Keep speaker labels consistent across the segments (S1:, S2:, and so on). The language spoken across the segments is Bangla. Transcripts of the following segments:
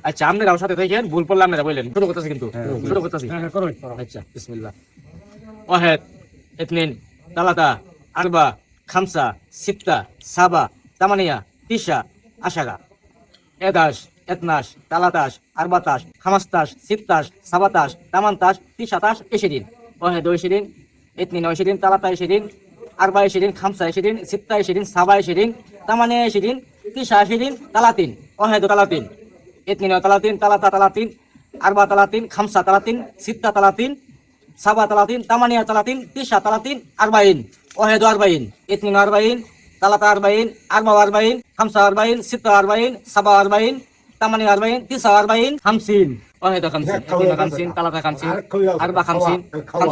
S1: আচ্ছা আপনারাও সাথে থাকেন, ভুল পড়লে আপনারা বললেন। শুরু করতেছি কিন্তু শুরু করতেছি। আচ্ছা বিসমিল্লাহ। ওয়াহেদ, ইতনিন, তালাতা, আরবা, খামসা, সিত্তা, সাবা, তামানিয়া, তিসা, আশারা, 11, 12, 13, 14, 15, 16, 17, 18, 19, 20. واحد 20, 22, 23, 24, 25, 26, 27, 28, 29, 30. واحد 30, 32, 33, 34, 35, 36, 37, 38, 39, 40. واحد 40, 42, 43, 44, 45, 46, 47, 48, 49, 50. واحد 50, 52, 53, 54, 55,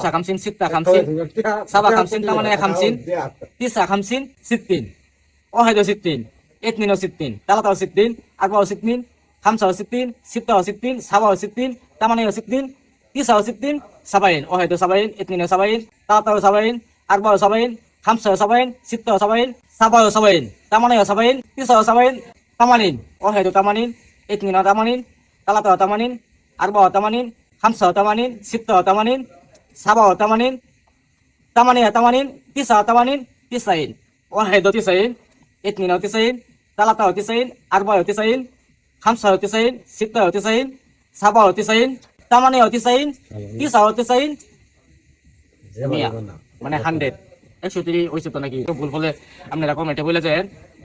S1: 56, 57, 58, 59, 60. واحد 60, 62, 63, 64, 65, 66, 67, 68, 69, 70. واحد 70, 72, 73, 74, 75, 76, 77, 78, 79, 80. واحد 80, 82, 83, 84, 85, 86, 87, 88, 89, 90. واحد 90, 92, 93, 94, 95, 96, 97, 98, 99, 100. মানে 100 103 ওই তো নাকি ভুল বলে আপনারা কমেন্টে বলে যায়।